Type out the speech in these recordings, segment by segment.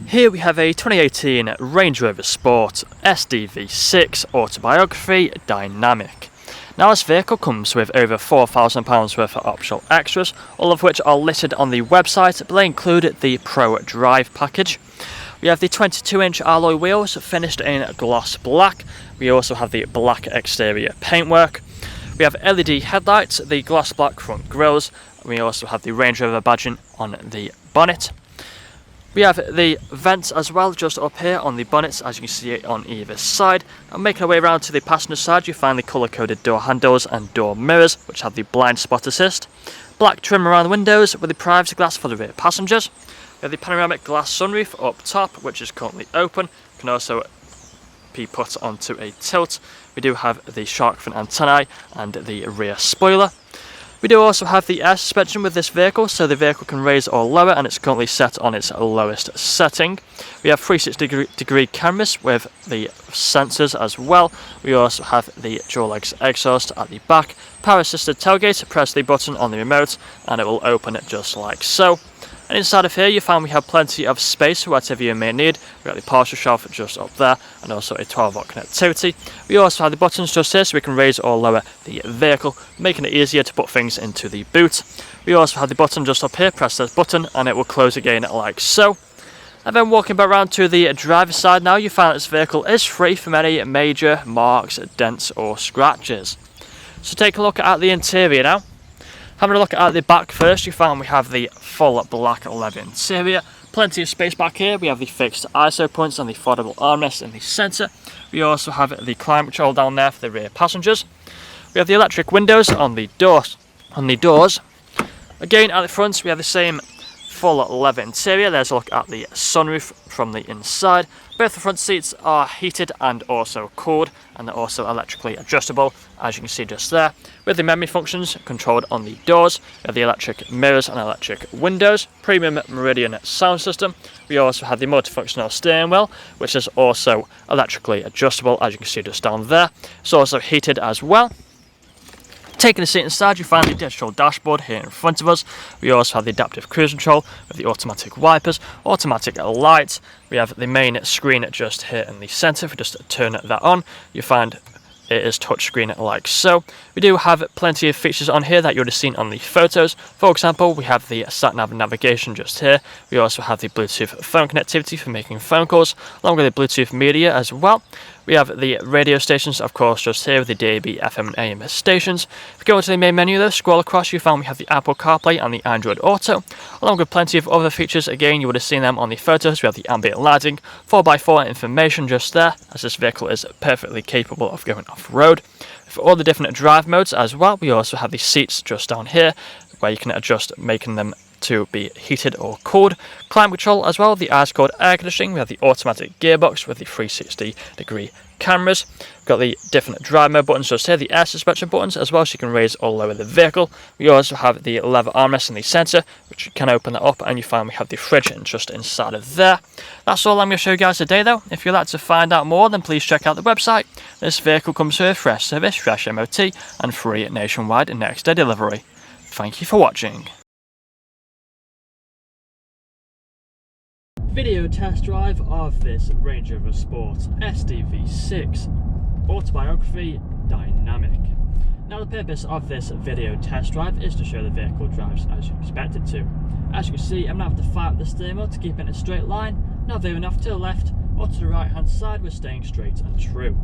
Here we have a 2018 Range Rover Sport SDV6 Autobiography Dynamic. Now this vehicle comes with over £4,000 worth of optional extras, all of which are listed on the website, but they include the Pro Drive package. We have the 22-inch alloy wheels finished in gloss black. We also have the black exterior paintwork. We have LED headlights, the gloss black front grills. We also have the Range Rover badging on the bonnet. We have the vents as well, just up here on the bonnets, as you can see it on either side. And making our way around to the passenger side, you find the colour-coded door handles and door mirrors, which have the blind spot assist. Black trim around the windows with the privacy glass for the rear passengers. We have the panoramic glass sunroof up top, which is currently open. Can also be put onto a tilt. We do have the shark fin antennae and the rear spoiler. We do also have the air suspension with this vehicle, so the vehicle can raise or lower, and it's currently set on its lowest setting. We have 360-degree cameras with the sensors as well. We also have the dual exit exhaust at the back. Power assisted tailgate, press the button on the remote and it will open it just like so. And inside of here you find we have plenty of space for whatever you may need. We've got the partial shelf just up there and also a 12-volt connectivity. We also have the buttons just here so we can raise or lower the vehicle, making it easier to put things into the boot. We also have the button just up here, press this button and it will close again like so. And then walking back around to the driver's side now, you find that this vehicle is free from any major marks, dents or scratches. So take a look at the interior now. Having a look at the back first, you find we have the full black leather interior. Plenty of space back here. We have the fixed ISO points and the foldable armrest in the centre. We also have the climate control down there for the rear passengers. We have the electric windows on the doors. Again, at the front, we have the same full leather interior. There's a look at the sunroof from the inside. Both the front seats are heated and also cooled, and they're also electrically adjustable, as you can see just there, with the memory functions controlled on the doors. We have the electric mirrors and electric windows, premium Meridian sound system. We also have the multifunctional steering wheel, which is also electrically adjustable, as you can see just down there. It's also heated as well. Taking a seat inside, you find the digital dashboard here in front of us. We also have the adaptive cruise control with the automatic wipers, automatic lights. We have the main screen just here in the centre. If we just turn that on, you find it is touchscreen like so. We do have plenty of features on here that you would have seen on the photos. For example, we have the sat-nav navigation just here. We also have the Bluetooth phone connectivity for making phone calls, along with the Bluetooth media as well. We have the radio stations, of course, just here with the DAB, FM and AM stations. If we go into the main menu though, scroll across, you find we have the Apple CarPlay and the Android Auto, along with plenty of other features. Again, you would have seen them on the photos. We have the ambient lighting, 4x4 information just there, as this vehicle is perfectly capable of going off-road. For all the different drive modes as well, we also have the seats just down here, where you can adjust making them to be heated or cooled. Climate control as well, the ice-cold air conditioning. We have the automatic gearbox with the 360-degree cameras. We've got the different drive mode buttons just here, the air suspension buttons as well, so you can raise or lower the vehicle. We also have the leather armrest in the centre, which you can open that up, and you find we have the fridge just inside of there. That's all I'm going to show you guys today though. If you'd like to find out more, then please check out the website. This vehicle comes with fresh service, fresh MOT and free nationwide next day delivery. Thank you for watching. Video test drive of this Range Rover Sport SDV6 Autobiography Dynamic. Now the purpose of this video test drive is to show the vehicle drives as you expect it to. As you can see, I'm going to have to fire up the steering wheel to keep it in a straight line, not veering off to the left or to the right hand side, we're staying straight and true.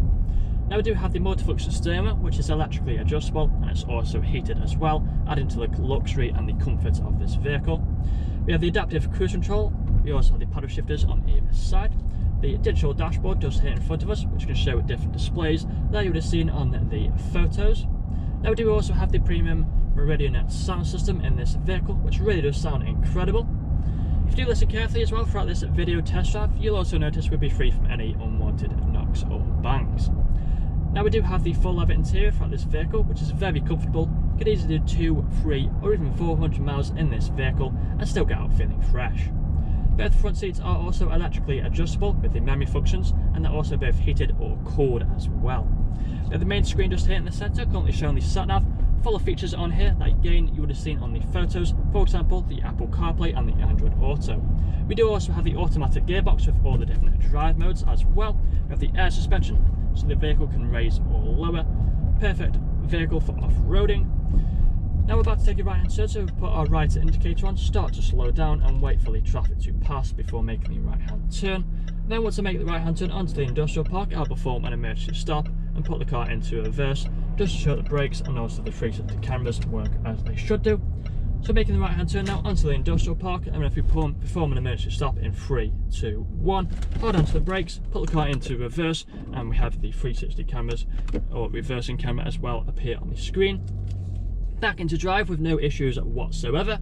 Now we do have the multifunction steering wheel, which is electrically adjustable and it's also heated as well, adding to the luxury and the comfort of this vehicle. We have the adaptive cruise control. We also have the paddle shifters on either side. The digital dashboard just here in front of us, which can show different displays that you would have seen on the photos. Now we do also have the premium Meridian sound system in this vehicle, which really does sound incredible. If you do listen carefully as well throughout this video test drive, you'll also notice we'll be free from any unwanted knocks or bangs. Now we do have the full leather interior throughout this vehicle, which is very comfortable. You can easily do 2, 3 or even 400 miles in this vehicle and still get out feeling fresh. Both front seats are also electrically adjustable with the memory functions, and they're also both heated or cooled as well. Now the main screen just here in the centre, currently showing the sat-nav, Full of features on here that again you would have seen on the photos, for example the Apple CarPlay and the Android Auto. We do also have the automatic gearbox with all the different drive modes as well. We have the air suspension, so the vehicle can raise or lower. Perfect vehicle for off-roading. Now we're about to take a right hand turn, so we put our right indicator on, start to slow down and wait for the traffic to pass before making the right hand turn. Then once I make the right hand turn onto the industrial park, I'll perform an emergency stop and put the car into reverse just to show the brakes and also the 360 cameras work as they should do. So making the right hand turn now onto the industrial park, and if we perform an emergency stop in 3, 2, 1, hold onto the brakes, put the car into reverse, and we have the 360 cameras or reversing camera as well appear on the screen. Back into drive with no issues whatsoever.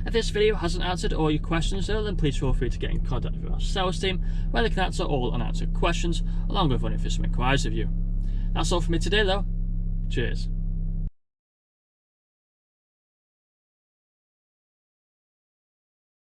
If this video hasn't answered all your questions though, then please feel free to get in contact with our sales team, where they can answer all unanswered questions along with running through some inquiries of you. That's all from me today though. Cheers.